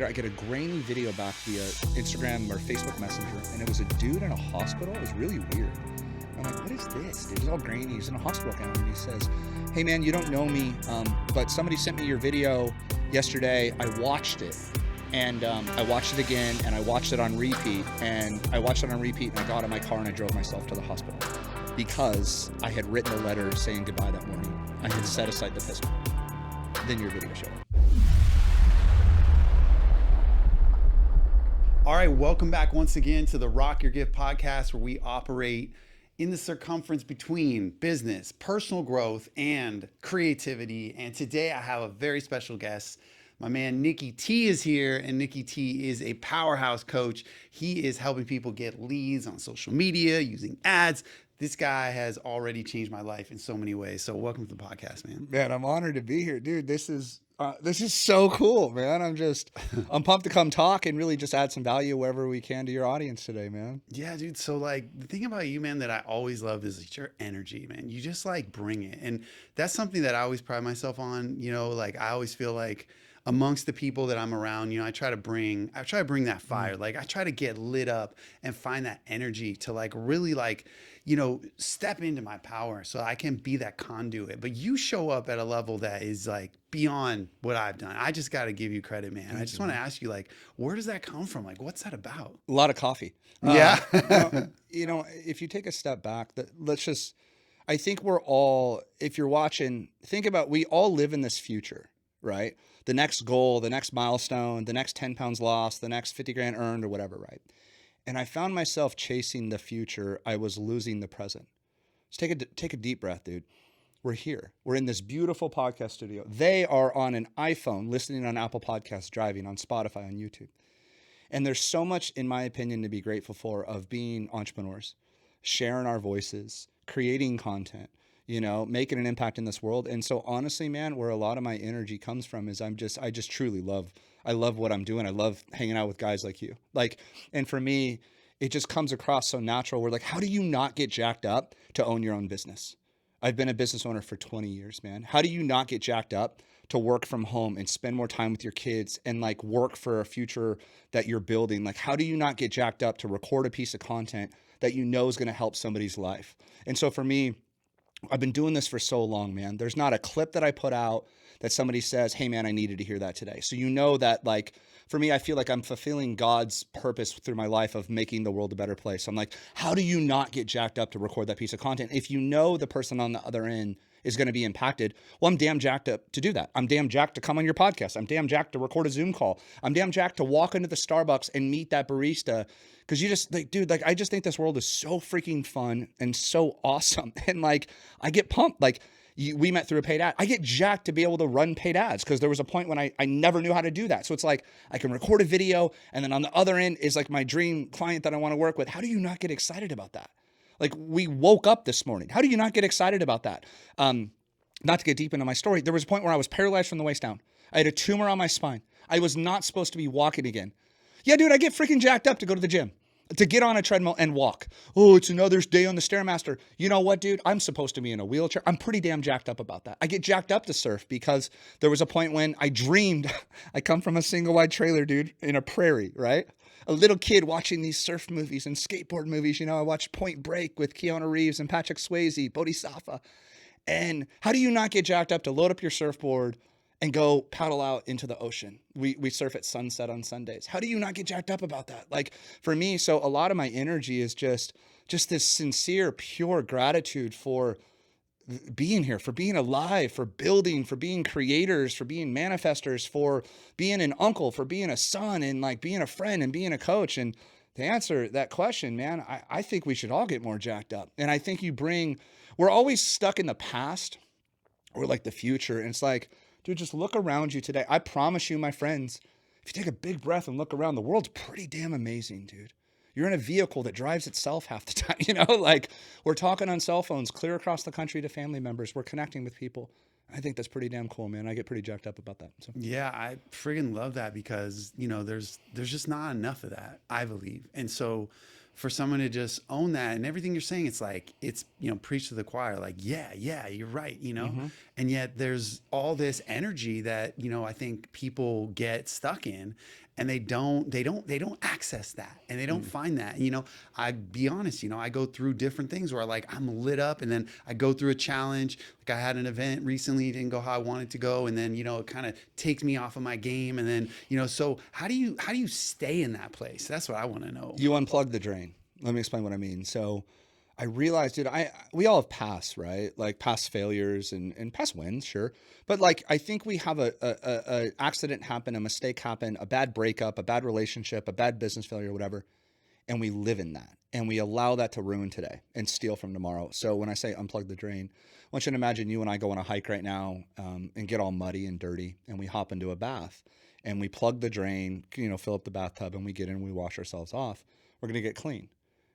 I get a grainy video back via Instagram or Facebook Messenger, and it was a dude in a hospital. It was really weird. I'm like, what is this? Dude, he's all grainy. He's in a hospital gown, and he says, hey man, you don't know me, but somebody sent me your video yesterday. I watched it, and I watched it again, and I watched it on repeat, and I got in my car and I drove myself to the hospital because I had written a letter saying goodbye that morning. I had set aside the pistol. Then your video showed up. All right, welcome back once again to the Rock Your Gift podcast, where we operate in the circumference between business, personal growth, and creativity. And today I have a very special guest. My man Nikki T is here, and Nikki T is a powerhouse coach. He is helping people get leads on social media using ads. This guy has already changed my life in so many ways. So welcome to the podcast, man. Man, I'm honored to be here, dude. This is so cool, man. I'm pumped to come talk and really just add some value wherever we can to your audience today, man. Yeah, dude. So like the thing about you, man, that I always loved is like your energy, man. You just like bring it. And that's something that I always pride myself on. You know, like I always feel like amongst the people that I'm around, you know, I try to bring that fire. Like I try to get lit up and find that energy to like really like, you know, step into my power so I can be that conduit. But you show up at a level that is like beyond what I've done. I just got to give you credit, man. I just want to ask you, like, where does that come from? Like, what's that about? A lot of coffee. Yeah. You know, if you take a step back, I think if you're watching, think about, we all live in this future, right? The next goal, the next milestone, the next 10 pounds lost, the next 50 grand earned or whatever, right? And I found myself chasing the future. I was losing the present. Just take a deep breath, dude. We're here. We're in this beautiful podcast studio. They are on an iPhone, listening on Apple Podcasts, driving, on Spotify, on YouTube. And there's so much, in my opinion, to be grateful for of being entrepreneurs, sharing our voices, creating content, you know, making an impact in this world. And so honestly, man, where a lot of my energy comes from is I just truly love what I'm doing. I love hanging out with guys like you. Like, and for me, it just comes across so natural. We're like, how do you not get jacked up to own your own business? I've been a business owner for 20 years, man. How do you not get jacked up to work from home and spend more time with your kids and like work for a future that you're building? Like, how do you not get jacked up to record a piece of content that you know is going to help somebody's life? And so for me, I've been doing this for so long, man. There's not a clip that I put out that somebody says, hey man, I needed to hear that today. So you know that, like, for me, I feel like I'm fulfilling God's purpose through my life of making the world a better place. So I'm like, how do you not get jacked up to record that piece of content? If you know the person on the other end is going to be impacted, well, I'm damn jacked up to do that. I'm damn jacked to come on your podcast. I'm damn jacked to record a Zoom call. I'm damn jacked to walk into the Starbucks and meet that barista. Cause you just like, dude, like, I just think this world is so freaking fun and so awesome. And like, I get pumped. Like we met through a paid ad. I get jacked to be able to run paid ads. Cause there was a point when I never knew how to do that. So it's like, I can record a video and then on the other end is like my dream client that I want to work with. How do you not get excited about that? Like we woke up this morning. How do you not get excited about that? Not to get deep into my story. There was a point where I was paralyzed from the waist down. I had a tumor on my spine. I was not supposed to be walking again. Yeah, dude, I get freaking jacked up to go to the gym, to get on a treadmill and walk. Oh, it's another day on the Stairmaster. You know what, dude? I'm supposed to be in a wheelchair. I'm pretty damn jacked up about that. I get jacked up to surf because there was a point when I dreamed. I come from a single wide trailer, dude, in a prairie, right? A little kid watching these surf movies and skateboard movies. You know, I watched Point Break with Keanu Reeves and Patrick Swayze, Bodhisattva. And how do you not get jacked up to load up your surfboard and go paddle out into the ocean? We surf at sunset on Sundays. How do you not get jacked up about that? Like for me, so a lot of my energy is just this sincere, pure gratitude for being here, for being alive, for building, for being creators, for being manifestors, for being an uncle, for being a son, and like being a friend and being a coach. And to answer that question, man, I think we should all get more jacked up. And I think we're always stuck in the past or like the future. And it's like, dude, just look around you today. I promise you, my friends, if you take a big breath and look around, the world's pretty damn amazing, dude. You're in a vehicle that drives itself half the time, you know, like we're talking on cell phones clear across the country to family members. We're connecting with people. I think that's pretty damn cool, man. I get pretty jacked up about that. So. Yeah, I friggin' love that because, you know, there's just not enough of that, I believe. And so for someone to just own that and everything you're saying, it's like, it's, you know, preach to the choir, like, yeah, you're right, you know? Mm-hmm. And yet there's all this energy that, you know, I think people get stuck in. and they don't access that, and they don't find that. And, I be honest, I go through different things where like I'm lit up, and then I go through a challenge. Like I had an event recently, it didn't go how I wanted to go, and then it kind of takes me off of my game, and then so how do you stay in that place? That's what I want to know. You unplug the drain. Let me explain what I mean. So I realized, dude, we all have past, right? Like past failures and past wins, sure. But like, I think we have a accident happen, a mistake happen, a bad breakup, a bad relationship, a bad business failure, whatever. And we live in that. And we allow that to ruin today and steal from tomorrow. So when I say unplug the drain, I want you to imagine you and I go on a hike right now and get all muddy and dirty, and we hop into a bath and we plug the drain, fill up the bathtub, and we get in and we wash ourselves off. We're going to get clean.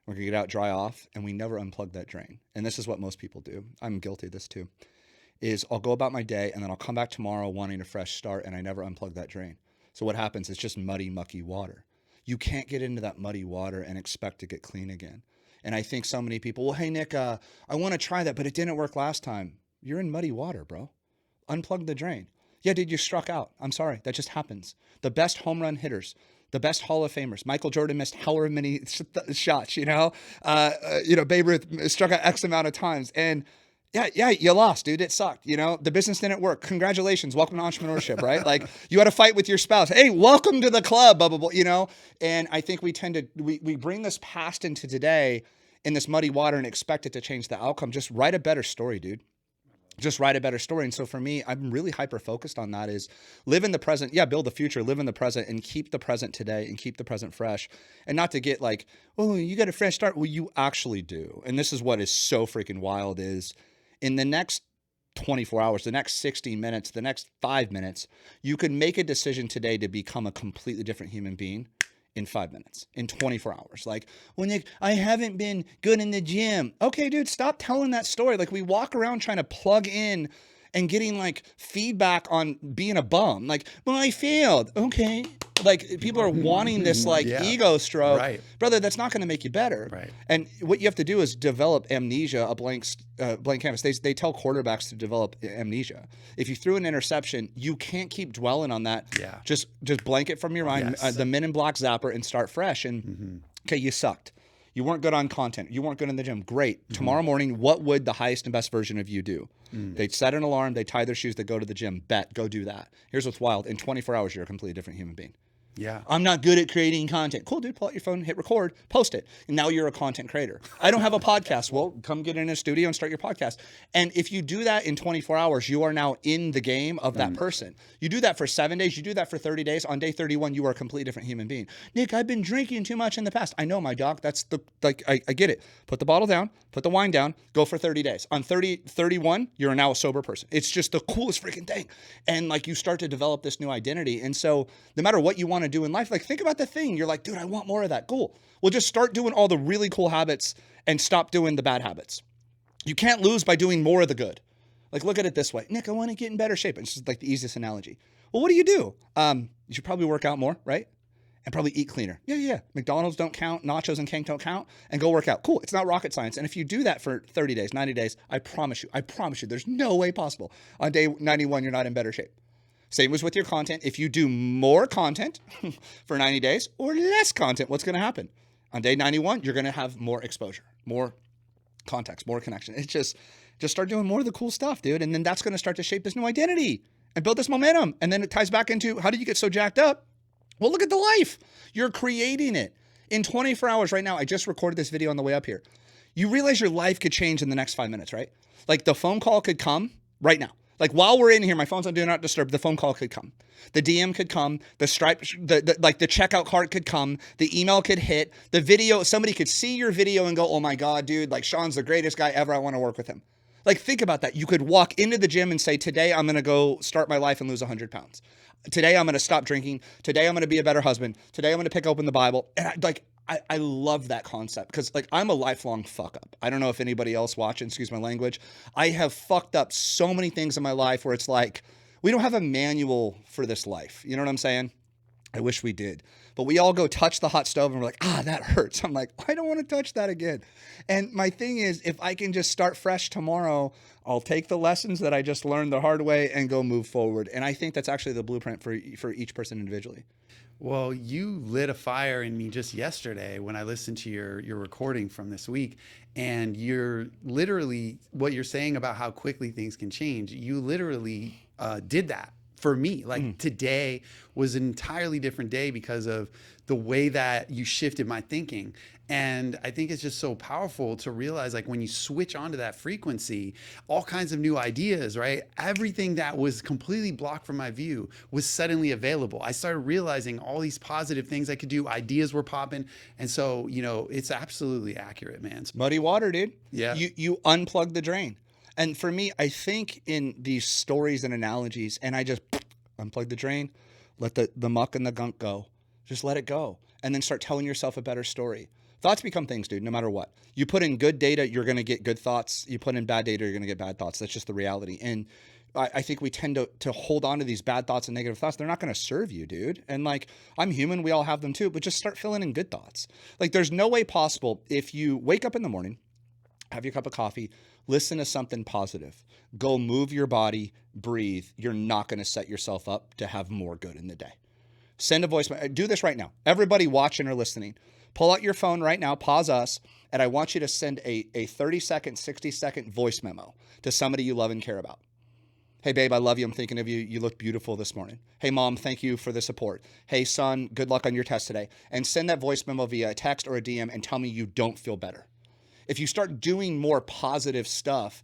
We're going to get out, dry off, and we never unplug that drain. And this is what most people do. I'm guilty of this too, is I'll go about my day and then I'll come back tomorrow wanting a fresh start, and I never unplug that drain. So what happens? It's just muddy, mucky water. You can't get into that muddy water and expect to get clean again. And I think so many people, well, hey, Nick, I want to try that, but it didn't work last time. You're in muddy water, bro. Unplug the drain. Yeah, dude, you struck out. I'm sorry. That just happens. The best home run hitters, the best Hall of Famers. Michael Jordan missed however many shots, Babe Ruth struck out X amount of times. And yeah, you lost, dude. It sucked. The business didn't work. Congratulations. Welcome to entrepreneurship, right? Like you had a fight with your spouse. Hey, welcome to the club, blah, blah, blah, And I think we tend to, we bring this past into today in this muddy water and expect it to change the outcome. Just write a better story, dude. Just write a better story. And so for me, I'm really hyper-focused on that is live in the present. Yeah, build the future, live in the present, and keep the present today and keep the present fresh. And not to get like, oh, you got a fresh start. Well, you actually do. And this is what is so freaking wild is in the next 24 hours, the next 60 minutes, the next 5 minutes, you can make a decision today to become a completely different human being in 5 minutes, in 24 hours. Like, well, Nick, I haven't been good in the gym. Okay, dude, stop telling that story. Like we walk around trying to plug in and getting like feedback on being a bum. Like, well, I failed. Okay. Like people are wanting this like ego stroke. Right. Brother, that's not going to make you better. Right. And what you have to do is develop amnesia, a blank canvas. They tell quarterbacks to develop amnesia. If you threw an interception, you can't keep dwelling on that. Yeah. Just blank it from your mind, Yes. the Men in Black zapper, and start fresh. And okay, you sucked. You weren't good on content. You weren't good in the gym. Great. Tomorrow morning, what would the highest and best version of you do? They'd set an alarm. They tie their shoes. They go to the gym. Bet. Go do that. Here's what's wild. In 24 hours, you're a completely different human being. Yeah. I'm not good at creating content. Cool, dude. Pull out your phone, hit record, post it. And now you're a content creator. I don't have a podcast. Well, come get in a studio and start your podcast. And if you do that in 24 hours, you are now in the game of that person. You do that for 7 days. You do that for 30 days. On day 31, you are a completely different human being. Nick, I've been drinking too much in the past. I know, my dog. That's I get it. Put the bottle down, put the wine down, go for 30 days. On 31, you're now a sober person. It's just the coolest freaking thing. And like you start to develop this new identity. And so no matter what you want to do in life, like think about the thing. You're like, dude, I want more of that. Cool. Well, just start doing all the really cool habits and stop doing the bad habits. You can't lose by doing more of the good. Like, look at it this way. Nick, I want to get in better shape. It's just like the easiest analogy. Well, what do? You should probably work out more, right? And probably eat cleaner. Yeah. McDonald's don't count. Nachos and King don't count. And go work out. Cool. It's not rocket science. And if you do that for 30 days, 90 days, I promise you, there's no way possible. On day 91, you're not in better shape. Same as with your content. If you do more content for 90 days or less content, what's going to happen? On day 91, you're going to have more exposure, more context, more connection. It's just start doing more of the cool stuff, dude. And then that's going to start to shape this new identity and build this momentum. And then it ties back into how did you get so jacked up? Well, look at the life. You're creating it. In 24 hours right now, I just recorded this video on the way up here. You realize your life could change in the next 5 minutes, right? Like the phone call could come right now. Like while we're in here, my phone's on Do Not Disturb, the phone call could come. The DM could come, the Stripe, the checkout cart could come, the email could hit, the video, somebody could see your video and go, oh my God, dude, like Sean's the greatest guy ever. I want to work with him. Like think about that. You could walk into the gym and say, today I'm going to go start my life and lose 100 pounds. Today I'm going to stop drinking. Today I'm going to be a better husband. Today I'm going to pick open the Bible. And I love that concept because like I'm a lifelong fuck up. I don't know if anybody else watching, excuse my language. I have fucked up so many things in my life where it's like, we don't have a manual for this life. You know what I'm saying? I wish we did. But we all go touch the hot stove and we're like, that hurts. I'm like, I don't want to touch that again. And my thing is, if I can just start fresh tomorrow, I'll take the lessons that I just learned the hard way and go move forward. And I think that's actually the blueprint for each person individually. Well, you lit a fire in me just yesterday when I listened to your recording from this week, and you're literally what you're saying about how quickly things can change. You literally did that for me. Like today was an entirely different day because of the way that you shifted my thinking. And I think it's just so powerful to realize, like, when you switch onto that frequency, all kinds of new ideas, right? Everything that was completely blocked from my view was suddenly available. I started realizing all these positive things I could do. Ideas were popping. And so, it's absolutely accurate, man. Muddy water, dude. Yeah. You unplug the drain. And for me, I think in these stories and analogies, and I just unplug the drain, let the muck and the gunk go. Just let it go. And then start telling yourself a better story. Thoughts become things, dude, no matter what. You put in good data, you're going to get good thoughts. You put in bad data, you're going to get bad thoughts. That's just the reality. And I think we tend to hold on to these bad thoughts and negative thoughts. They're not going to serve you, dude. And like, I'm human. We all have them too. But just start filling in good thoughts. Like, there's no way possible if you wake up in the morning, have your cup of coffee, listen to something positive, go move your body, breathe. You're not going to set yourself up to have more good in the day. Send a voice. Do this right now. Everybody watching or listening, pull out your phone right now, pause us, and I want you to send a 30-second, 60-second voice memo to somebody you love and care about. Hey, babe, I love you. I'm thinking of you. You look beautiful this morning. Hey, mom, thank you for the support. Hey, son, good luck on your test today. And send that voice memo via a text or a DM and tell me you don't feel better. If you start doing more positive stuff,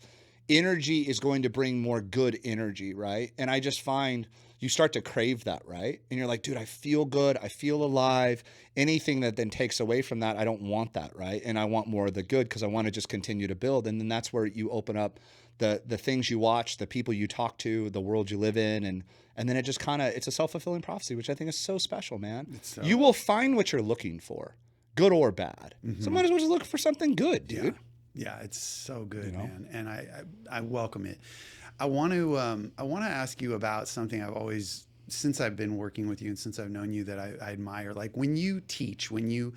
energy is going to bring more good energy, right? And I just find you start to crave that, right? And you're like, dude, I feel good. I feel alive. Anything that then takes away from that, I don't want that, right? And I want more of the good because I want to just continue to build. And then that's where you open up the things you watch, the people you talk to, the world you live in. And then it just kind of, it's a self-fulfilling prophecy, which I think is so special, man. You will find what you're looking for, good or bad. So might as well just look for something good, dude. Yeah, it's so good, man. And I welcome it. I want to ask you about something I've always, since I've been working with you and since I've known you, that I admire. Like, when you teach, when you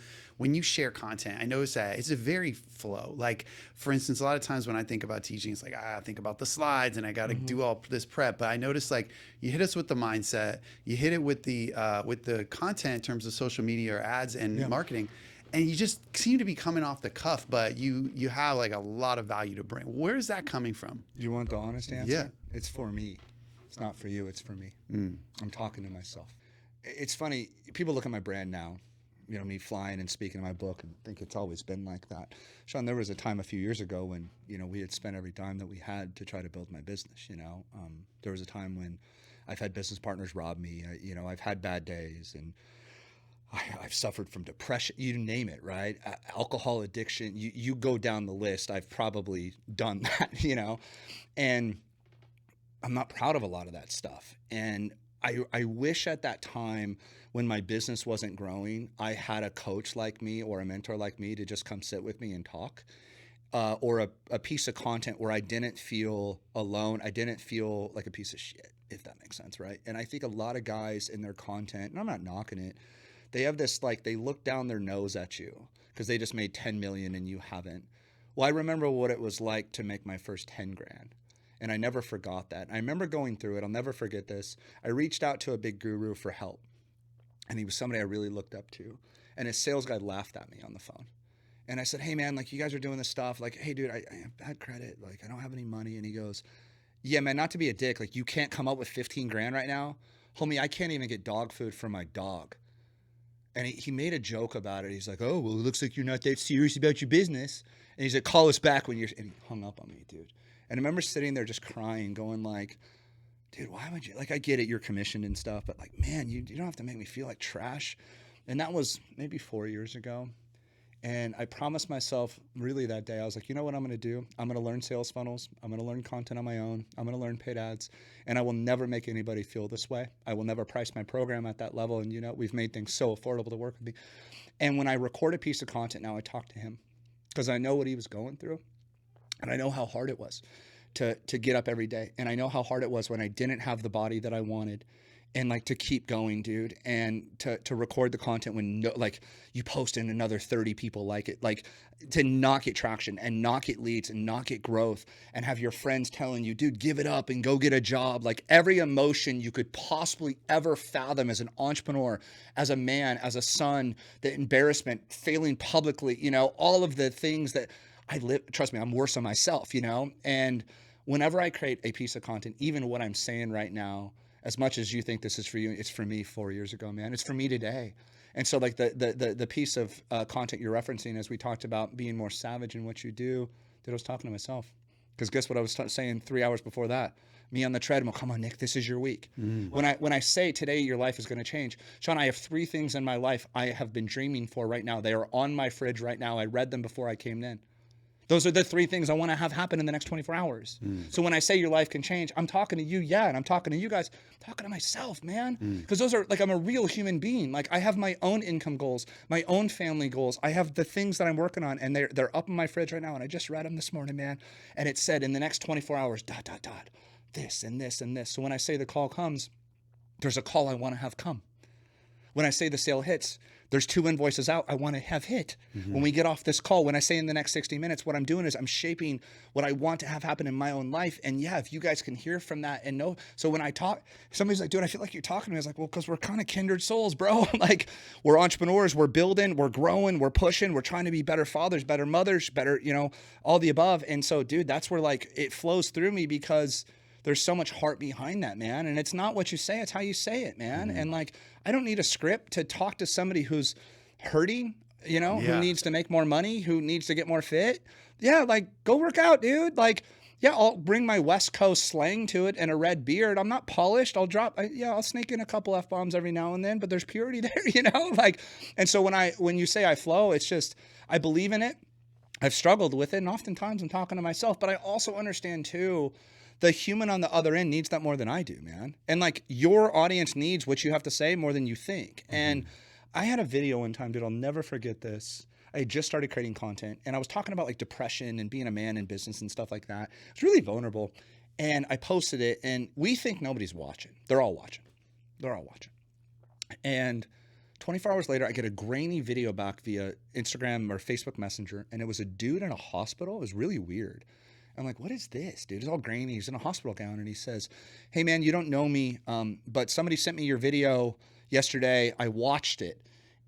share content, I notice that it's a very flow. Like, for instance, a lot of times when I think about teaching, it's like, I think about the slides and I got to do all this prep. But I notice, like, you hit us with the mindset, you hit it with the content in terms of social media or ads and marketing. And you just seem to be coming off the cuff, but you have like a lot of value to bring. Where is that coming from? You want the honest answer? Yeah. It's for me. It's not for you. It's for me. I'm talking to myself. It's funny. People look at my brand now, me flying and speaking in my book, and think it's always been like that. Sean, there was a time a few years ago when, we had spent every dime that we had to try to build my business, There was a time when I've had business partners rob me. I've had bad days, and I've suffered from depression, you name it, right? Alcohol addiction, you go down the list. I've probably done that, and I'm not proud of a lot of that stuff. And I wish at that time when my business wasn't growing, I had a coach like me or a mentor like me to just come sit with me and talk, or a piece of content where I didn't feel alone. I didn't feel like a piece of shit, if that makes sense, right? And I think a lot of guys in their content, and I'm not knocking it, they have this, like, they look down their nose at you because they just made 10 million and you haven't. Well, I remember what it was like to make my first 10 grand. And I never forgot that. I remember going through it. I'll never forget this. I reached out to a big guru for help. And he was somebody I really looked up to. And his sales guy laughed at me on the phone. And I said, hey, man, like, you guys are doing this stuff. Like, hey, dude, I have bad credit. Like, I don't have any money. And he goes, yeah, man, not to be a dick. Like, you can't come up with 15 grand right now. Homie, I can't even get dog food for my dog. And he made a joke about it. He's like, oh, well, it looks like you're not that serious about your business. And he's like, call us back when you're, and he hung up on me, dude. And I remember sitting there just crying, going like, dude, why would you, like, I get it, you're commissioned and stuff, but like, man, you don't have to make me feel like trash. And that was maybe 4 years ago. And I promised myself really that day, I was like, you know what I'm going to do? I'm going to learn sales funnels. I'm going to learn content on my own. I'm going to learn paid ads. And I will never make anybody feel this way. I will never price my program at that level. And, we've made things so affordable to work with me. And when I record a piece of content now, I talk to him because I know what he was going through. And I know how hard it was to get up every day. And I know how hard it was when I didn't have the body that I wanted. and like to keep going, dude, and to record the content when like you post and another 30 people like it, like to not get traction and not get leads and not get growth, and have your friends telling you, dude, give it up and go get a job. Like every emotion you could possibly ever fathom as an entrepreneur, as a man, as a son, the embarrassment, failing publicly, you know, all of the things that I live, trust me, I'm worse on myself, you know? And whenever I create a piece of content, even what I'm saying right now, as much as you think this is for you, it's for me 4 years ago, man. It's for me today. And so like the piece of content you're referencing, as we talked about being more savage in what you do, that I was talking to myself. Because guess what I was saying 3 hours before that? Me on the treadmill, come on, Nick, this is your week. When I say today your life is going to change, Sean, I have 3 things in my life I have been dreaming for right now. They are on my fridge right now. I read them before I came in. Those are the 3 things I want to have happen in the next 24 hours. So when I say your life can change, I'm talking to you, yeah, and I'm talking to you guys. I'm talking to myself, man. Because those are like, I'm a real human being. Like I have my own income goals, my own family goals. I have the things that I'm working on, and they're up in my fridge right now. And I just read them this morning, man. And it said in the next 24 hours, ... this and this and this. So when I say the call comes, there's a call I want to have come. When I say the sale hits, there's 2 invoices out I want to have hit. When we get off this call, when I say in the next 60 minutes, what I'm doing is I'm shaping what I want to have happen in my own life. And yeah, if you guys can hear from that and know. So when I talk, somebody's like, dude, I feel like you're talking to me. I was like, well, because we're kind of kindred souls, bro. Like we're entrepreneurs, we're building, we're growing, we're pushing, we're trying to be better fathers, better mothers, better, you know, all the above. And so, dude, that's where like it flows through me, because there's so much heart behind that, man. And it's not what you say, it's how you say it, man. And like, I don't need a script to talk to somebody who's hurting, you know, who needs to make more money, who needs to get more fit. Yeah, like go work out, dude. Like, yeah, I'll bring my West Coast slang to it and a red beard. I'm not polished. I'll sneak in a couple F-bombs every now and then, but there's purity there, you know? Like, and so when you say I flow, it's just, I believe in it. I've struggled with it. And oftentimes I'm talking to myself, but I also understand too, the human on the other end needs that more than I do, man. And like your audience needs what you have to say more than you think. And I had a video one time, dude, I'll never forget this. I had just started creating content and I was talking about like depression and being a man in business and stuff like that. It's really vulnerable. And I posted it, and we think nobody's watching. They're all watching. They're all watching. And 24 hours later, I get a grainy video back via Instagram or Facebook Messenger. And it was a dude in a hospital. It was really weird. I'm like, what is this, dude? It's all grainy. He's in a hospital gown. And he says, hey, man, you don't know me, but somebody sent me your video yesterday. I watched it.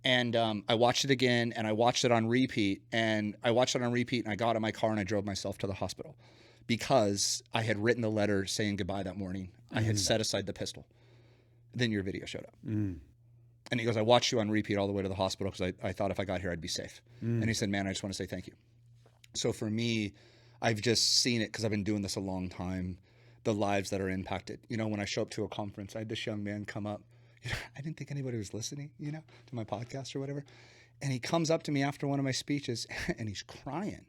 And I watched it again, and I watched it on repeat. And I watched it on repeat, and I got in my car, and I drove myself to the hospital because I had written the letter saying goodbye that morning. I had set aside the pistol. Then your video showed up. And he goes, I watched you on repeat all the way to the hospital because I thought if I got here, I'd be safe. And he said, man, I just want to say thank you. So for me, I've just seen it because I've been doing this a long time, the lives that are impacted. You know, when I show up to a conference, I had this young man come up. You know, I didn't think anybody was listening, you know, to my podcast or whatever. And he comes up to me after one of my speeches and he's crying.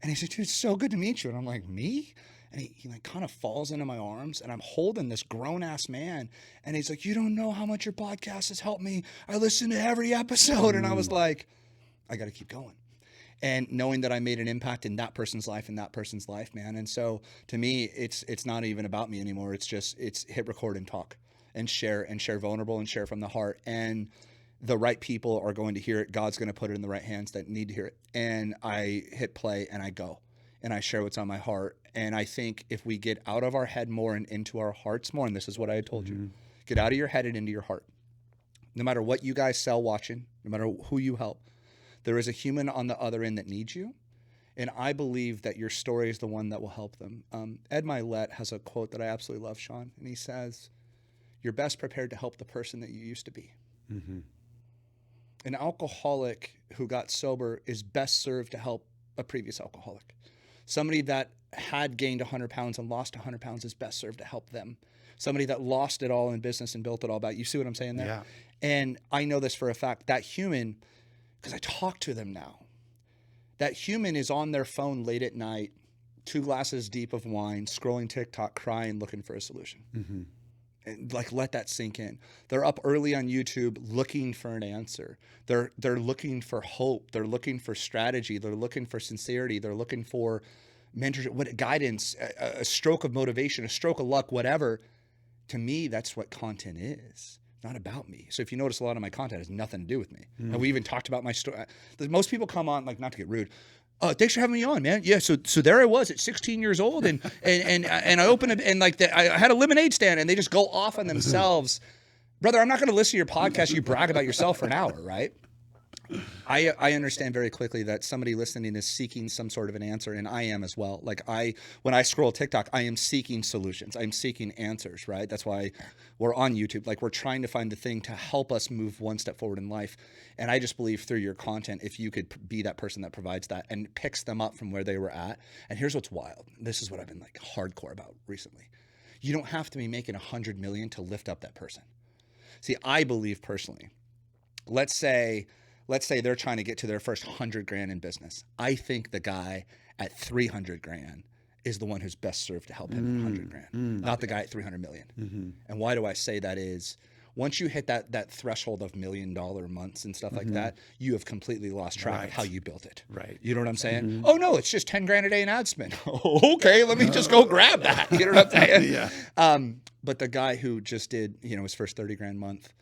And he said, dude, it's so good to meet you. And I'm like, me? And he like kind of falls into my arms, and I'm holding this grown ass man. And he's like, you don't know how much your podcast has helped me. I listen to every episode. And I was like, I got to keep going. And knowing that I made an impact in that person's life and that person's life, man. And so to me, it's not even about me anymore. It's hit record and talk and share vulnerable and share from the heart. And the right people are going to hear it. God's going to put it in the right hands that need to hear it. And I hit play and I go and I share what's on my heart. And I think if we get out of our head more and into our hearts more, and this is what I had told you, get out of your head and into your heart. No matter what you guys sell watching, no matter who you help, there is a human on the other end that needs you. And I believe that your story is the one that will help them. Ed Milet has a quote that I absolutely love, Sean. And he says, you're best prepared to help the person that you used to be. An alcoholic who got sober is best served to help a previous alcoholic. Somebody that had gained 100 pounds and lost 100 pounds is best served to help them. Somebody that lost it all in business and built it all back. You see what I'm saying there? Yeah. And I know this for a fact. That human, because I talk to them now, that human is on their phone late at night, 2 glasses deep of wine, scrolling TikTok, crying, looking for a solution. And like, let that sink in. They're up early on YouTube looking for an answer. They're looking for hope. They're looking for strategy. They're looking for sincerity. They're looking for mentorship, guidance, a stroke of motivation, a stroke of luck, whatever. To me, that's what content is. It's not about me. So if you notice, a lot of my content has nothing to do with me. And we even talked about my story. Most people come on, like, not to get rude, thanks for having me on, man. Yeah, so there I was at 16 years old, and I opened it, and like I had a lemonade stand, and they just go off on themselves. Brother, I'm not going to listen to your podcast. You brag about yourself for an hour, right? I understand very quickly that somebody listening is seeking some sort of an answer, and I am as well. Like when I scroll TikTok, I am seeking solutions. I'm seeking answers, right? That's why we're on YouTube. Like, we're trying to find the thing to help us move one step forward in life. And I just believe through your content, if you could be that person that provides that and picks them up from where they were at. And here's what's wild. This is what I've been like hardcore about recently. You don't have to be making 100 million to lift up that person. See, I believe personally, let's say they're trying to get to their first 100 grand in business. I think the guy at 300 grand is the one who's best served to help him at 100 grand, not the guy at 300 million. And why do I say that is, once you hit that threshold of $1 million months and stuff like that, you have completely lost track of how you built it. Right. You know what I'm saying? Oh no, it's just 10 grand a day in ad spend. Okay, let me just go grab that. You know what I'm saying? Yeah. But the guy who just did, his first 30 grand month,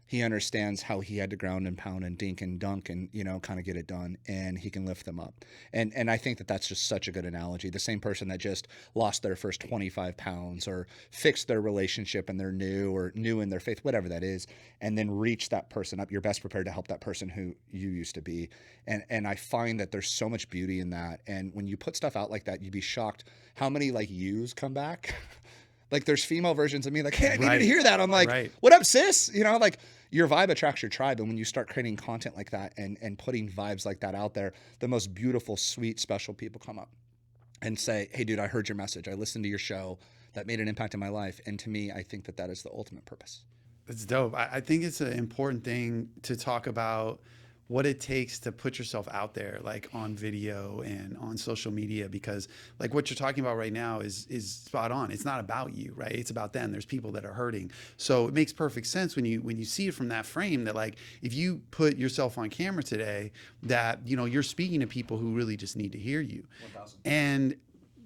he understands how he had to ground and pound and dink and dunk and, kind of get it done, and he can lift them up. And I think that that's just such a good analogy. The same person that just lost their first 25 pounds or fixed their relationship and they're new, or new in their faith, whatever that is, and then reach that person up. You're best prepared to help that person who you used to be. And I find that there's so much beauty in that. And when you put stuff out like that, you'd be shocked how many like yous come back. Like, there's female versions of me like, hey, I needed to hear that. I'm like, what up, sis? Like, your vibe attracts your tribe. And when you start creating content like that and putting vibes like that out there, the most beautiful, sweet, special people come up and say, hey, dude, I heard your message. I listened to your show. That made an impact in my life. And to me, I think that that is the ultimate purpose. It's dope. I think it's an important thing to talk about what it takes to put yourself out there, like on video and on social media, because like what you're talking about right now is spot on. It's not about you, right? It's about them. There's people that are hurting. So it makes perfect sense when you see it from that frame, that like, if you put yourself on camera today, that, you're speaking to people who really just need to hear you. 1,000. And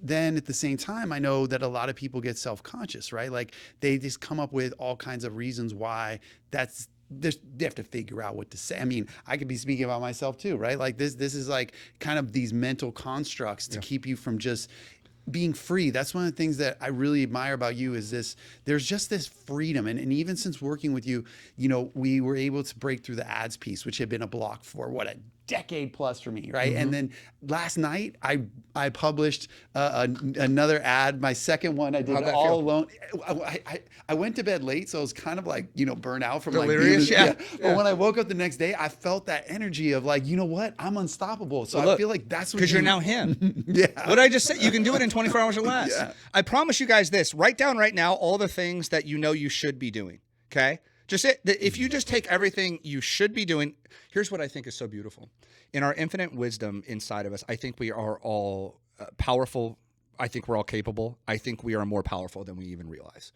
then at the same time, I know that a lot of people get self-conscious, right? Like, they just come up with all kinds of reasons why they have to figure out what to say. I mean, I could be speaking about myself too, right? Like this is like kind of these mental constructs to keep you from just being free. That's one of the things that I really admire about you, is there's just this freedom. And even since working with you, we were able to break through the ads piece, which had been a block for a decade plus for me, right? And then last night I published another ad, my second one. I did it all alone. I went to bed late, so I was kind of like, burnt out from delirious. Yeah. But when I woke up the next day, I felt that energy of like, you know what? I'm unstoppable. So I feel like that's what because you're now him. Yeah. What I just said, you can do it in 24 hours or less. Yeah. I promise you guys this. Write down right now all the things that you should be doing. Okay? If you just take everything you should be doing, here's what I think is so beautiful. In our infinite wisdom inside of us, I think we are all powerful. I think we're all capable. I think we are more powerful than we even realize.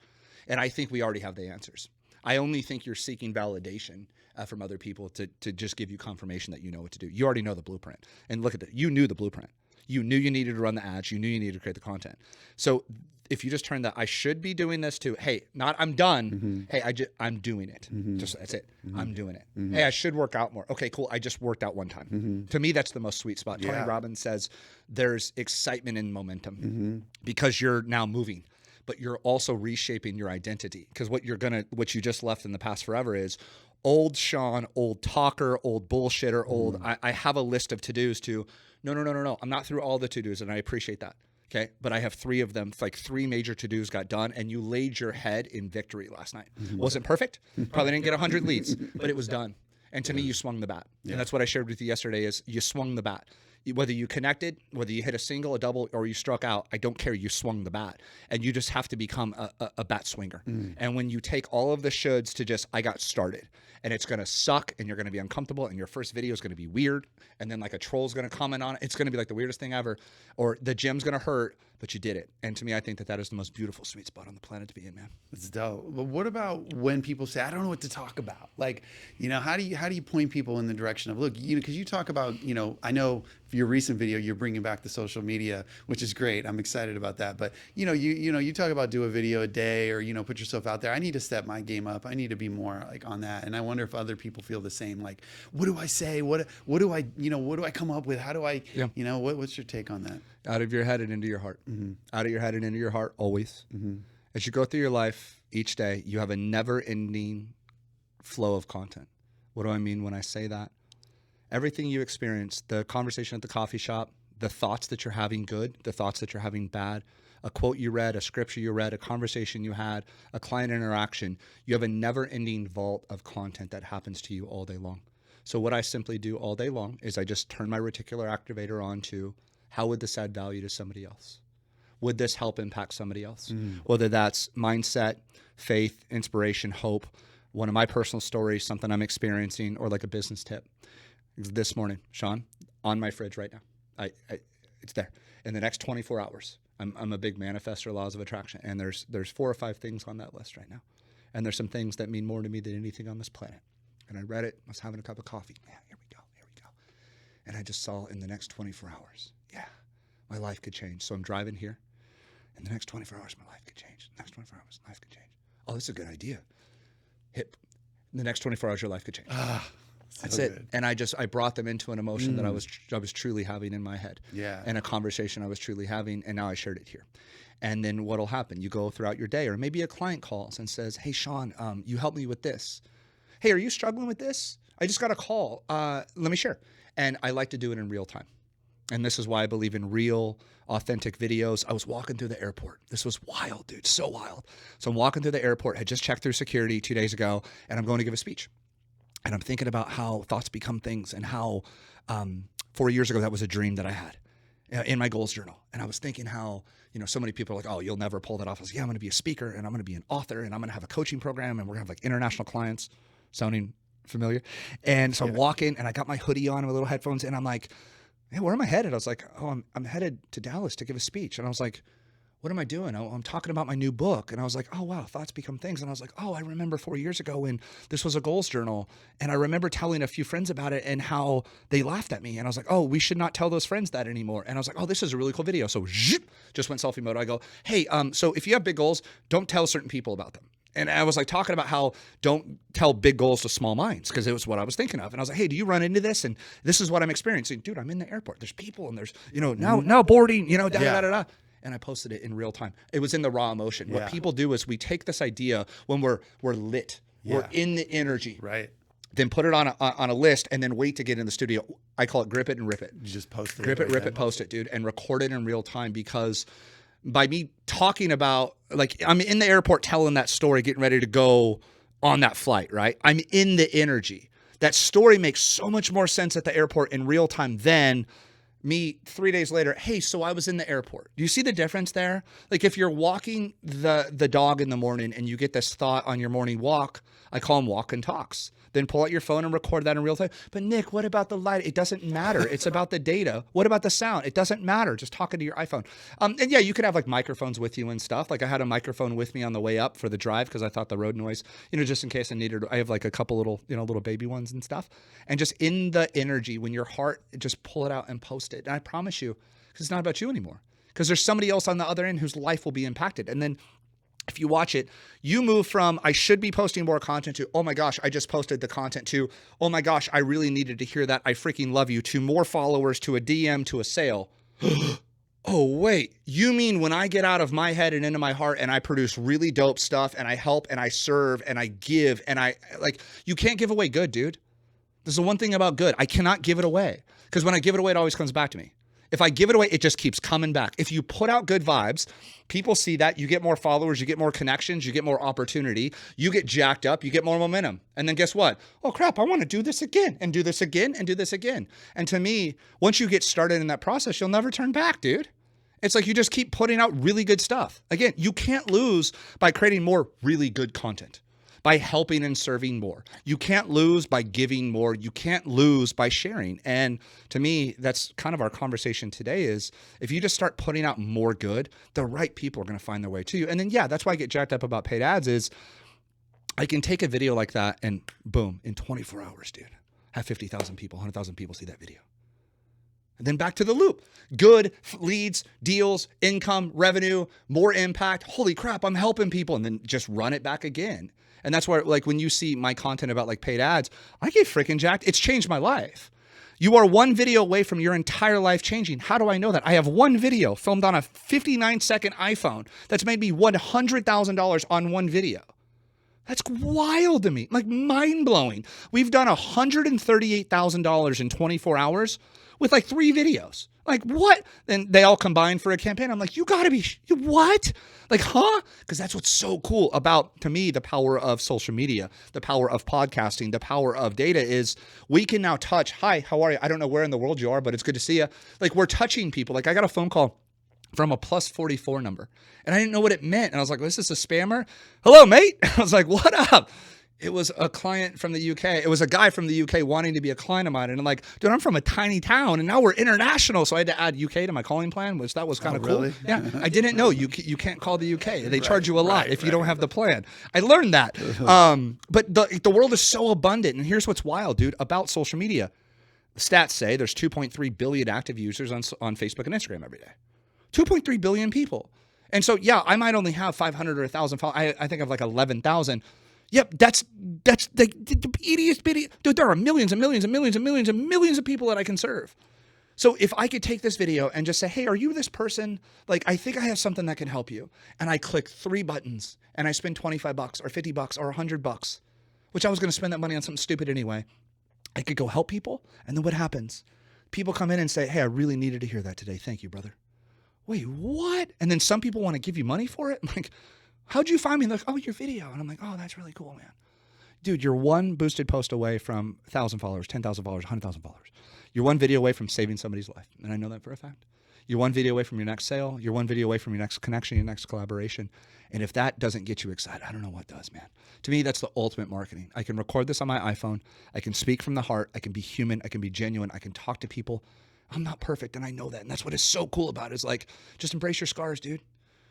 And I think we already have the answers. I only think you're seeking validation from other people to just give you confirmation that you know what to do. You already know the blueprint. And look at that. You knew the blueprint. You knew you needed to run the ads. You knew you needed to create the content. So if you just turn that, I should be doing this to, hey, not I'm done. Hey, I'm doing it. Just that's it. I'm doing it. Hey, I should work out more. Okay, cool. I just worked out one time. To me, that's the most sweet spot. Tony Robbins says there's excitement and momentum because you're now moving, but you're also reshaping your identity, because what you just left in the past forever is old Sean, old talker, old bullshitter, old. I have a list of to-dos to. No. I'm not through all the to-dos, and I appreciate that. Okay. But I have 3 of them, like 3 major to-dos got done, and you laid your head in victory last night. Wasn't perfect. Probably didn't get 100 leads, but it was done. And to me, you swung the bat. And that's what I shared with you yesterday is you swung the bat. Whether you connected, whether you hit a single, a double, or you struck out, I don't care. You swung the bat, and you just have to become a bat swinger. And when you take all of the shoulds to just, I got started, and it's going to suck, and you're going to be uncomfortable, and your first video is going to be weird, and then like a troll's going to comment on it. It's going to be like the weirdest thing ever, or the gym's going to hurt, but you did it. And to me, I think that is the most beautiful sweet spot on the planet to be in, man. It's dope. But what about when people say, I don't know what to talk about? Like, how do you point people in the direction of, look, because you talk about, I know your recent video, you're bringing back the social media, which is great. I'm excited about that. But you talk about do a video a day, or put yourself out there. I need to step my game up. I need to be more like on that. And I wonder if other people feel the same. Like, what do I say? What do I what do I come up with? How do I what's your take on that? Out of your head and into your heart. Out of your head and into your heart always. As you go through your life each day, you have a never-ending flow of content. What do I mean when I say that? Everything you experience, the conversation at the coffee shop, the thoughts that you're having good, the thoughts that you're having bad, a quote you read, a scripture you read, a conversation you had, a client interaction, you have a never-ending vault of content that happens to you all day long. So what I simply do all day long is I just turn my reticular activator on to how would this add value to somebody else? Would this help impact somebody else? Whether that's mindset, faith, inspiration, hope, one of my personal stories, something I'm experiencing, or like a business tip. This morning, Sean, on my fridge right now. It's there. In the next 24 hours, I'm a big manifestor, laws of attraction, and there's 4 or 5 things on that list right now. And there's some things that mean more to me than anything on this planet. And I read it, I was having a cup of coffee. Man, here we go. And I just saw in the next 24 hours, my life could change. So I'm driving here. In the next 24 hours, my life could change. The next 24 hours, life could change. Oh, this is a good idea. In the next 24 hours, your life could change. That's it. Good. And I brought them into an emotion that I was truly having in my head. Yeah. And a conversation I was truly having, and now I shared it here. And then what'll happen? You go throughout your day, or maybe a client calls and says, "Hey, Sean, you helped me with this. Hey, are you struggling with this? I just got a call. Let me share." And I like to do it in real time. And this is why I believe in real, authentic videos. I was walking through the airport. This was wild, dude, so wild. So I'm walking through the airport, had just checked through security 2 days ago, and I'm going to give a speech. And I'm thinking about how thoughts become things, and how 4 years ago, that was a dream that I had in my goals journal. And I was thinking how, so many people are like, "Oh, you'll never pull that off." I was like, "Yeah, I'm going to be a speaker, and I'm going to be an author, and I'm going to have a coaching program, and we're going to have like international clients." Sounding familiar? And so I'm walking, and I got my hoodie on and my little headphones, and I'm like, "Hey, where am I headed?" I was like, "Oh, I'm headed to Dallas to give a speech." And I was like, "What am I doing?" "Oh, I'm talking about my new book." And I was like, "Oh, wow, thoughts become things." And I was like, "Oh, I remember 4 years ago when this was a goals journal. And I remember telling a few friends about it and how they laughed at me." And I was like, "Oh, we should not tell those friends that anymore." And I was like, "Oh, this is a really cool video." So just went selfie mode. I go, "Hey, so if you have big goals, don't tell certain people about them." And I was like talking about how don't tell big goals to small minds, because it was what I was thinking of. And I was like, "Hey, do you run into this? And this is what I'm experiencing." "Dude, I'm in the airport. There's people, and there's, now boarding, da da da da." And I posted it in real time. It was in the raw emotion. What people do is we take this idea when we're lit, we're in the energy, right? Then put it on a list, and then wait to get in the studio. I call it grip it and rip it. You just post it. Grip it, rip it, post it, dude, and record it in real time. Because by me talking about, like, I'm in the airport telling that story, getting ready to go on that flight, right? I'm in the energy. That story makes so much more sense at the airport in real time than me 3 days later. "Hey, so I was in the airport." Do you see the difference there? Like, if you're walking the dog in the morning and you get this thought on your morning walk, I call them walk and talks. Then pull out your phone and record that in real time. "But Nick, what about the light?" It doesn't matter. It's about the data. "What about the sound?" It doesn't matter. Just talking to your iPhone. And yeah, you could have like microphones with you and stuff. Like, I had a microphone with me on the way up for the drive, because I thought the road noise, just in case I have like a couple little, little baby ones and stuff. And just in the energy, when your heart, just pull it out and post it. And I promise you, because it's not about you anymore. Because there's somebody else on the other end whose life will be impacted. And then if you watch it, you move from, "I should be posting more content," to, "Oh my gosh, I just posted the content," to, "Oh my gosh, I really needed to hear that. I freaking love you," to more followers, to a DM, to a sale. Oh, wait, you mean when I get out of my head and into my heart and I produce really dope stuff and I help and I serve and I give and you can't give away good, dude. This is the one thing about good. I cannot give it away, because when I give it away, it always comes back to me. If I give it away, it just keeps coming back. If you put out good vibes, people see that, you get more followers, you get more connections, you get more opportunity, you get jacked up, you get more momentum. And then guess what? "Oh crap, I want to do this again and do this again and do this again." And to me, once you get started in that process, you'll never turn back, dude. It's like you just keep putting out really good stuff. Again, you can't lose by creating more really good content, by helping and serving more. You can't lose by giving more. You can't lose by sharing. And to me, that's kind of our conversation today is, if you just start putting out more good, the right people are going to find their way to you. And then, yeah, that's why I get jacked up about paid ads is I can take a video like that and boom, in 24 hours, dude, have 50,000 people, 100,000 people see that video. And then back to the loop. Good leads, deals, income, revenue, more impact. Holy crap, I'm helping people. And then just run it back again. And that's where, like, when you see my content about like paid ads, I get freaking jacked. It's changed my life. You are one video away from your entire life changing. How do I know that? I have one video filmed on a 59-second iPhone that's made me $100,000 on one video. That's wild to me, like mind-blowing. We've done $138,000 in 24 hours with like 3 videos. Like what? And they all combine for a campaign. I'm like, you gotta be, what? Like, huh? Because that's what's so cool about, to me, the power of social media, the power of podcasting, the power of data is we can now touch, hi, how are you? I don't know where in the world you are, but it's good to see you. Like we're touching people. Like I got a phone call from a +44 number and I didn't know what it meant. And I was like, this is a spammer? Hello, mate. I was like, what up? It was a client from the UK. It was a guy from the UK wanting to be a client of mine. And I'm like, dude, I'm from a tiny town and now we're international. So I had to add UK to my calling plan, which that was kind of cool. Really? Yeah. I didn't know you can't call the UK. They charge you a lot if you don't have the plan. I learned that. But the world is so abundant. And here's what's wild, dude, about social media. Stats say there's 2.3 billion active users on Facebook and Instagram every day. 2.3 billion people. And so, yeah, I might only have 500 or 1,000 followers. I think I have like 11,000. Yep, that's the ittiest bitty. Dude, there are millions and millions and millions and millions and millions of people that I can serve. So if I could take this video and just say, hey, are you this person? Like, I think I have something that can help you. And I click 3 buttons and I spend $25 or $50 or $100, which I was going to spend that money on something stupid anyway. I could go help people. And then what happens? People come in and say, hey, I really needed to hear that today. Thank you, brother. Wait, what? And then some people want to give you money for it. I'm like, how'd you find me? They're like, oh, your video. And I'm like, oh, that's really cool, man. Dude, you're one boosted post away from 1,000 followers, 10,000 followers, 100,000 followers. You're one video away from saving somebody's life. And I know that for a fact. You're one video away from your next sale. You're one video away from your next connection, your next collaboration. And if that doesn't get you excited, I don't know what does, man. To me, that's the ultimate marketing. I can record this on my iPhone. I can speak from the heart. I can be human. I can be genuine. I can talk to people. I'm not perfect, and I know that. And that's what is so cool about it is like, just embrace your scars, dude.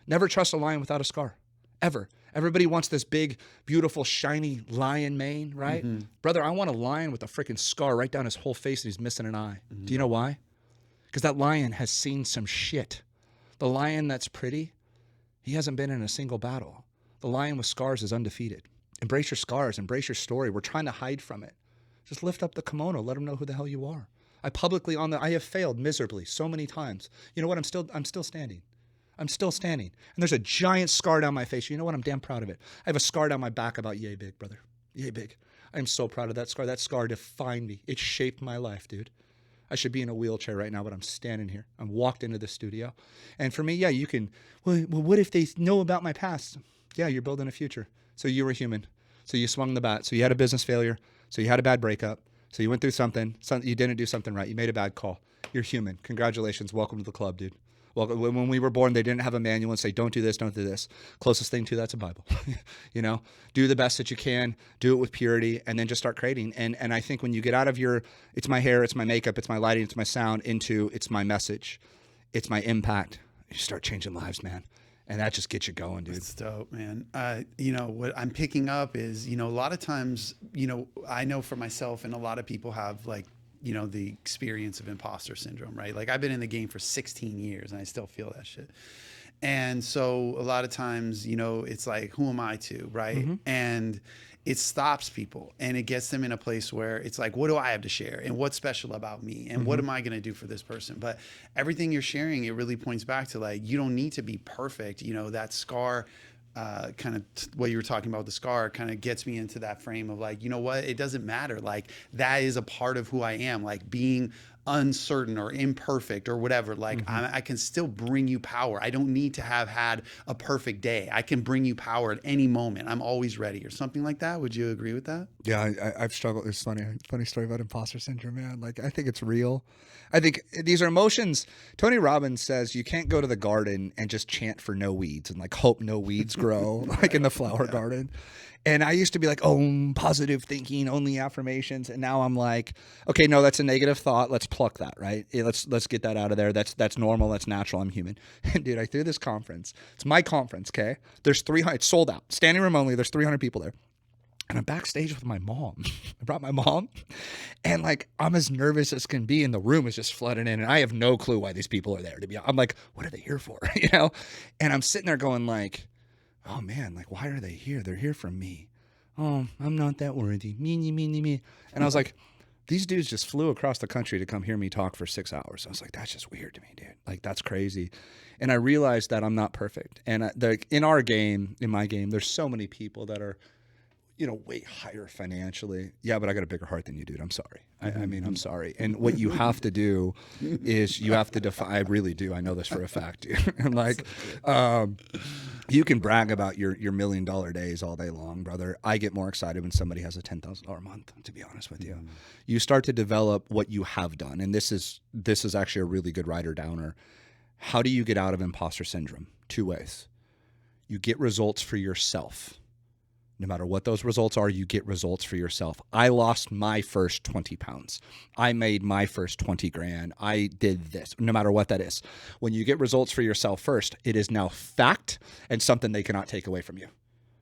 Never trust a lion without a scar. Ever. Everybody wants this big, beautiful, shiny lion mane, right? Mm-hmm. Brother, I want a lion with a freaking scar right down his whole face and he's missing an eye. Mm-hmm. Do you know why? Because that lion has seen some shit. The lion that's pretty, he hasn't been in a single battle. The lion with scars is undefeated. Embrace your scars. Embrace your story. We're trying to hide from it. Just lift up the kimono. Let them know who the hell you are. I have failed miserably so many times. You know what? I'm still standing. I'm still standing. And there's a giant scar down my face. You know what? I'm damn proud of it. I have a scar down my back about yay big, brother. Yay big. I'm so proud of that scar. That scar defined me. It shaped my life, dude. I should be in a wheelchair right now, but I'm standing here. I'm walked into the studio. And for me, yeah, you can, well, what if they know about my past? Yeah, you're building a future. So you were human. So you swung the bat. So you had a business failure. So you had a bad breakup. So you went through something. You didn't do something right. You made a bad call. You're human. Congratulations. Welcome to the club, dude. Well, when we were born, they didn't have a manual and say, don't do this, don't do this. Closest thing to that's a Bible. You know, do the best that you can, do it with purity, and then just start creating. And I think when you get out of your, it's my hair, it's my makeup, it's my lighting, it's my sound, into it's my message, it's my impact, you start changing lives, man. And that just gets you going, dude. That's dope, man. You know, what I'm picking up is, you know, a lot of times, you know, I know for myself and a lot of people have like, you know, the experience of imposter syndrome, right? Like I've been in the game for 16 years and I still feel that shit. And so a lot of times, you know, it's like, who am I to, right? Mm-hmm. And it stops people and it gets them in a place where it's like, what do I have to share? And what's special about me? And what am I going to do for this person? But everything you're sharing, it really points back to like, you don't need to be perfect. You know, that scar, kind of what you were talking about, the scar kind of gets me into that frame of like, you know what, it doesn't matter. Like that is a part of who I am, like being uncertain or imperfect or whatever. Like I can still bring you power. I don't need to have had a perfect day. I can bring you power at any moment. I'm always ready or something like that. Would you agree with that? Yeah, I've struggled. It's funny story about imposter syndrome, man. Like I think it's real. I think these are emotions. Tony Robbins says you can't go to the garden and just chant for no weeds and like hope no weeds grow like in the flower garden. And I used to be like, oh, positive thinking, only affirmations. And now I'm like, okay, no, that's a negative thought. Let's pluck that, right? Let's get that out of there. That's normal. That's natural. I'm human. And dude, I threw this conference. It's my conference, okay? There's 300. It's sold out. Standing room only. There's 300 people there. And I'm backstage with my mom. I brought my mom, and like I'm as nervous as can be, and the room is just flooding in, and I have no clue why these people are there. To be honest, I'm like, what are they here for? You know? And I'm sitting there going like, oh man, like why are they here? They're here for me. Oh, I'm not that worthy. Me. And I was like, these dudes just flew across the country to come hear me talk for 6 hours. I was like, that's just weird to me, dude. Like that's crazy. And I realized that I'm not perfect. And in our game, in my game, there's so many people that are, you know, way higher financially. Yeah, but I got a bigger heart than you, dude. I'm sorry. I mean, I'm sorry. And what you have to do is you have to define. I really do. I know this for a fact, dude. And like, you can brag about your $1 million days all day long, brother. I get more excited when somebody has a $10,000 a month, to be honest with you. You start to develop what you have done. And this is actually a really good writer downer. How do you get out of imposter syndrome? 2 ways. You get results for yourself. No matter what those results are, you get results for yourself. I lost my first 20 pounds. I made my first 20 grand. I did this, no matter what that is. When you get results for yourself first, it is now fact and something they cannot take away from you.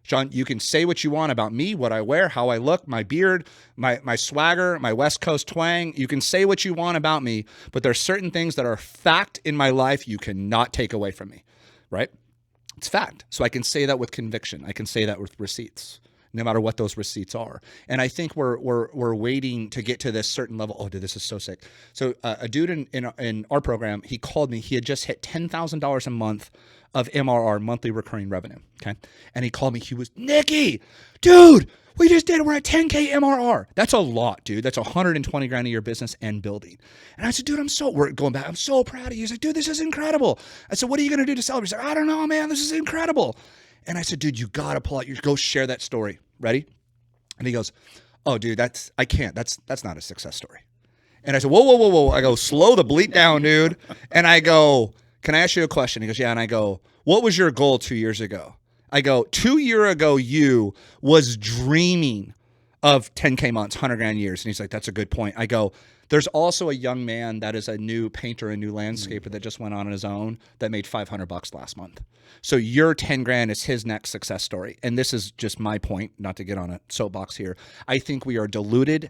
Sean, you can say what you want about me, what I wear, how I look, my beard, my swagger, my West Coast twang. You can say what you want about me, but there's certain things that are fact in my life you cannot take away from me, right? It's fact. So I can say that with conviction. I can say that with receipts, no matter what those receipts are. And I think we're waiting to get to this certain level. Oh, dude, this is so sick. So a dude in our program, he called me. He had just hit $10,000 a month of MRR, monthly recurring revenue. Okay. And he called me. He was, Nikki, dude, we just did it. We're at 10K MRR. That's a lot, dude. That's 120 grand a year business and building. And I said, dude, we're going back. I'm so proud of you. He's like, dude, this is incredible. I said, what are you going to do to celebrate? He's like, I don't know, man. This is incredible. And I said, dude, you got to pull out go share that story. Ready? And he goes, oh, dude, I can't. That's not a success story. And I said, whoa. I go, slow the bleep down, dude. And I go, can I ask you a question? He goes, yeah. And I go, what was your goal 2 years ago? I go, 2 years ago, you was dreaming of 10K months, 100 grand years. And he's like, that's a good point. I go, there's also a young man that is a new painter, a new landscaper that just went on his own that made $500 last month. So your 10 grand is his next success story. And this is just my point, not to get on a soapbox here. I think we are diluted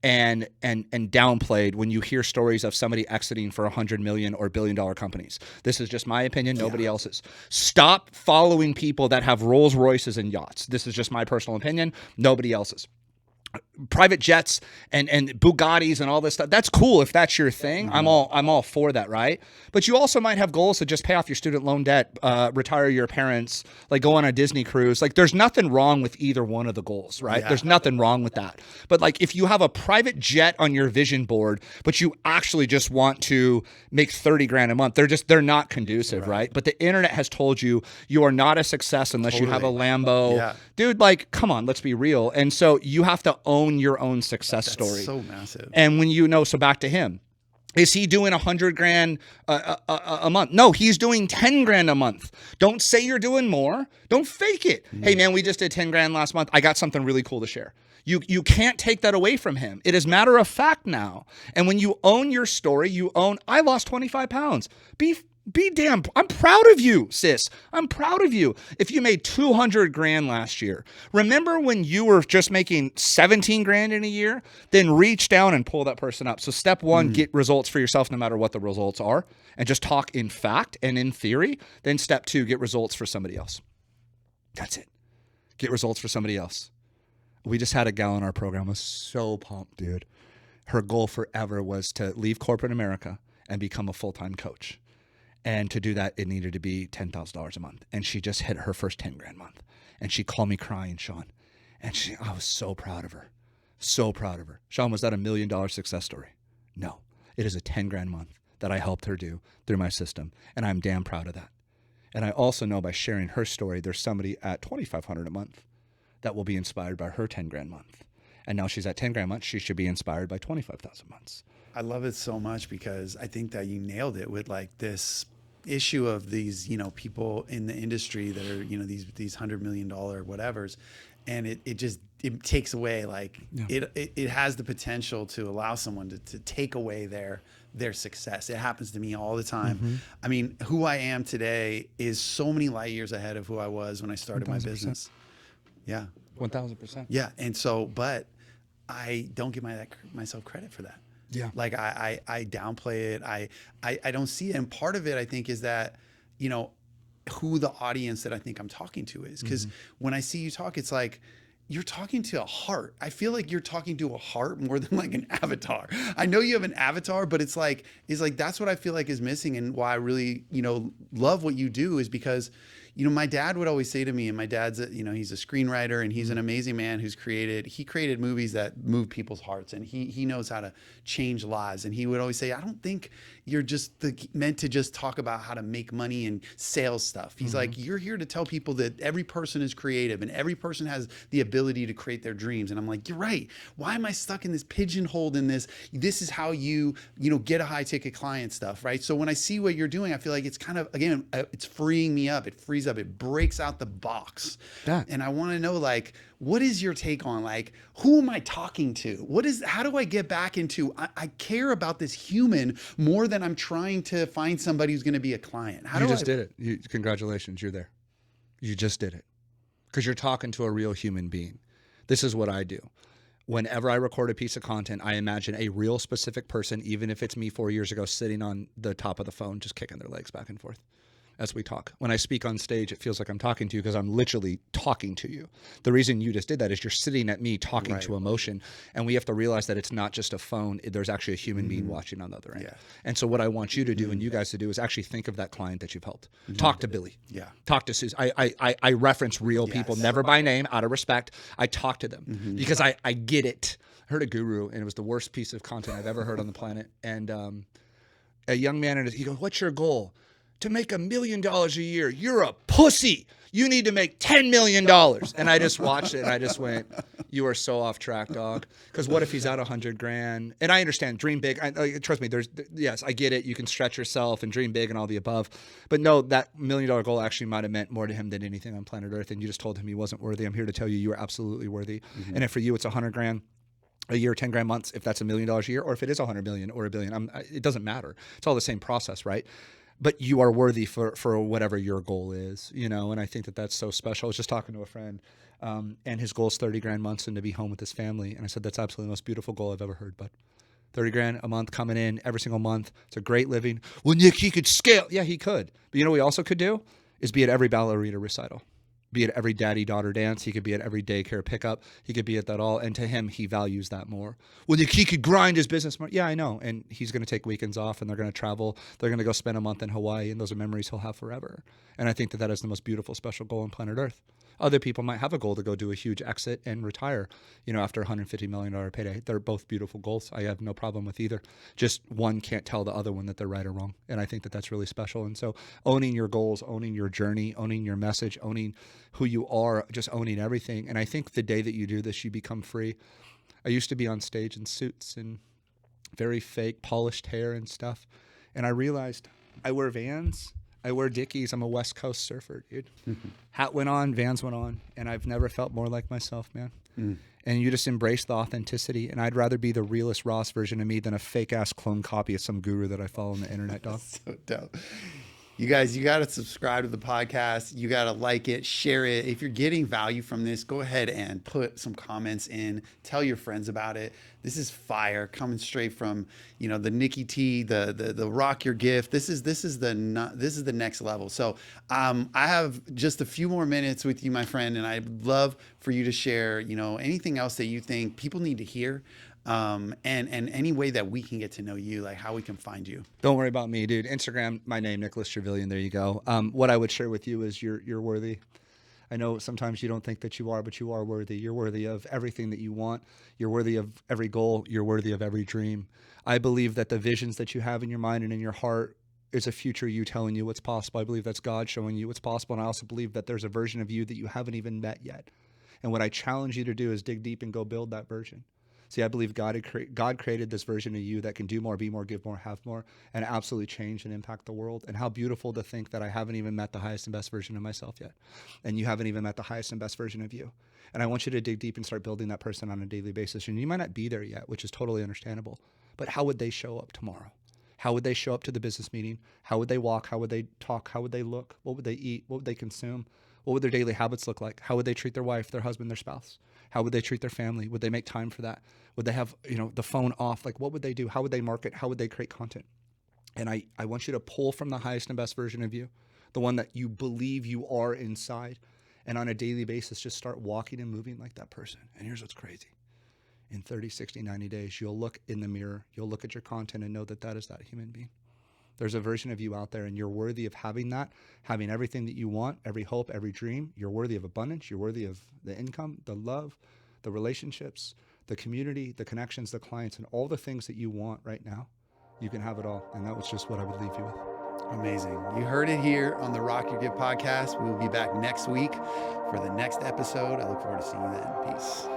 and downplayed when you hear stories of somebody exiting for 100 million or $1 billion companies. This is just my opinion, nobody else's. Stop following people that have Rolls Royces and yachts. This is just my personal opinion, nobody else's. Private jets and Bugattis and all this stuff. That's cool if that's your thing. I'm all for that, right? But you also might have goals to just pay off your student loan debt, retire your parents, like go on a Disney cruise. Like there's nothing wrong with either one of the goals, right? Yeah. There's nothing wrong with that. But like if you have a private jet on your vision board, but you actually just want to make 30 grand a month, they're not conducive, right? But the internet has told you are not a success unless you have a Lambo. Yeah. Dude, like, come on, let's be real. And so you have to own your own success story. So massive. And when so back to him, is he doing 100 grand a month? No, he's doing 10 grand a month. Don't say you're doing more. Don't fake it. Hey man, we just did 10 grand last month. I got something really cool to share. You can't take that away from him. It is matter of fact now. And when you own your story, I lost 25 pounds. Be damn, I'm proud of you, sis. I'm proud of you. If you made 200 grand last year, remember when you were just making 17 grand in a year? Then reach down and pull that person up. So step one, get results for yourself no matter what the results are, and just talk in fact and in theory. Then step two, get results for somebody else. That's it. Get results for somebody else. We just had a gal in our program who was so pumped, dude. Her goal forever was to leave corporate America and become a full-time coach. And to do that, it needed to be $10,000 a month. And she just hit her first 10 grand month. And she called me crying, Sean. And I was so proud of her. So proud of her. Sean, was that $1 million success story? No. It is a 10 grand month that I helped her do through my system. And I'm damn proud of that. And I also know by sharing her story, there's somebody at $2,500 a month that will be inspired by her 10 grand month. And now she's at 10 grand month. She should be inspired by 25,000 months. I love it so much because I think that you nailed it with like this issue of these, people in the industry that are, these $100 million whatevers. And it takes away it has the potential to allow someone to take away their success. It happens to me all the time. Mm-hmm. I mean, who I am today is so many light years ahead of who I was when I started 1,000%. my business. Yeah. 1000%. Yeah. And so, but I don't give myself credit for that. Yeah. Like I downplay it. I don't see it. And part of it, I think, is that, you know, who the audience that I think I'm talking to is. Because when I see you talk, it's like, you're talking to a heart. I feel like you're talking to a heart more than like an avatar. I know you have an avatar, but it's like that's what I feel like is missing, and why I really, you know, love what you do is because, you know, my dad would always say to me, and my dad's you know, he's a screenwriter and he's an amazing man who's created movies that move people's hearts, and he knows how to change lives. And he would always say, I don't think you're just meant to just talk about how to make money and sales stuff. He's like, you're here to tell people that every person is creative and every person has the ability to create their dreams. And I'm like, you're right. Why am I stuck in this pigeonholed in this? This is how you know, get a high ticket client stuff, right? So when I see what you're doing, I feel like it's kind of, again, it's freeing me up. It frees up. It breaks out the box. Yeah. And I want to know, like, what is your take on, like, who am I talking to? How do I get back into, I care about this human more than I'm trying to find somebody who's going to be a client. You just did it. Congratulations. You're there. You just did it. Because you're talking to a real human being. This is what I do. Whenever I record a piece of content, I imagine a real specific person, even if it's me 4 years ago, sitting on the top of the phone, just kicking their legs back and forth as we talk. When I speak on stage, it feels like I'm talking to you because I'm literally talking to you. The reason you just did that is you're sitting at me talking to emotion. And we have to realize that it's not just a phone. There's actually a human being watching on the other end. Yeah. And so what I want you to do and you guys to do is actually think of that client that you've helped. Talk to Billy. Yeah. Talk to Susan. I reference real people, never by name, out of respect. I talk to them because I get it. I heard a guru, and it was the worst piece of content I've ever heard on the planet. And a young man, he goes, what's your goal? To make $1 million a year. You're a pussy. You need to make $10 million. And I just watched it and I just went, you are so off track, dog. Because what if he's out $100,000? And I understand, dream big. Trust me, yes, I get it. You can stretch yourself and dream big and all the above. But no, that $1 million goal actually might have meant more to him than anything on planet Earth. And you just told him he wasn't worthy. I'm here to tell you, you are absolutely worthy. And if for you it's $100,000 a year, 10 grand months, if that's $1 million a year, or if it is 100 million or $1 billion, it doesn't matter. It's all the same process, right? But you are worthy for whatever your goal is, you know, and I think that that's so special. I was just talking to a friend, and his goal is 30 grand months and to be home with his family. And I said, that's absolutely the most beautiful goal I've ever heard, bud. 30 grand a month coming in every single month. It's a great living. Well, Nick, he could scale. Yeah, he could. But you know what he also could do is be at every ballerina recital. Be at every daddy-daughter dance. He could be at every daycare pickup. He could be at that all. And to him, he values that more. Well, he could grind his business more. Yeah, I know. And he's going to take weekends off, and they're going to travel. They're going to go spend a month in Hawaii, and those are memories he'll have forever. And I think that that is the most beautiful, special goal on planet Earth. Other people might have a goal to go do a huge exit and retire, you know, after a $150 million payday. They're both beautiful goals. I have no problem with either. Just one can't tell the other one that they're right or wrong. And I think that that's really special. And so owning your goals, owning your journey, owning your message, owning who you are, just owning everything. And I think the day that you do this, you become free. I used to be on stage in suits and very fake polished hair and stuff. And I realized I wear Vans. I wear Dickies. I'm a West Coast surfer, dude. Hat went on, Vans went on, and I've never felt more like myself, man. And you just embrace the authenticity. And I'd rather be the realest, rawest version of me than a fake-ass clone copy of some guru that I follow on the internet, dog. So dope. You guys, you got to subscribe to the podcast. You got to like it, share it. If you're getting value from this, go ahead and put some comments in. Tell your friends about it. This is fire, coming straight from, you know, the Nikki T, the rock your gift. This is the next level. So I have just a few more minutes with you, my friend, and I'd love for you to share, you know, anything else that you think people need to hear. And any way that we can get to know you, like how we can find you. Don't worry about me, dude. Instagram, my name, Nicholas Trevelyan. There you go. What I would share with you is you're worthy. I know sometimes you don't think that you are, but you are worthy. You're worthy of everything that you want. You're worthy of every goal. You're worthy of every dream. I believe that the visions that you have in your mind and in your heart is a future you telling you what's possible. I believe that's God showing you what's possible. And I also believe that there's a version of you that you haven't even met yet. And what I challenge you to do is dig deep and go build that version. See, I believe God created this version of you that can do more, be more, give more, have more, and absolutely change and impact the world. And how beautiful to think that I haven't even met the highest and best version of myself yet. And you haven't even met the highest and best version of you. And I want you to dig deep and start building that person on a daily basis. And you might not be there yet, which is totally understandable. But how would they show up tomorrow? How would they show up to the business meeting? How would they walk? How would they talk? How would they look? What would they eat? What would they consume? What would their daily habits look like? How would they treat their wife, their husband, their spouse? How would they treat their family? Would they make time for that? Would they have, the phone off? Like, what would they do? How would they market? How would they create content? And I want you to pull from the highest and best version of you, the one that you believe you are inside. And on a daily basis, just start walking and moving like that person. And here's what's crazy. In 30, 60, 90 days, you'll look in the mirror, you'll look at your content and know that that is that human being. There's a version of you out there, and you're worthy of having that, having everything that you want, every hope, every dream. You're worthy of abundance. You're worthy of the income, the love, the relationships, the community, the connections, the clients, and all the things that you want right now. You can have it all. And that was just what I would leave you with. Amazing. You heard it here on the Rock Your Gift podcast. We will be back next week for the next episode. I look forward to seeing you then. Peace.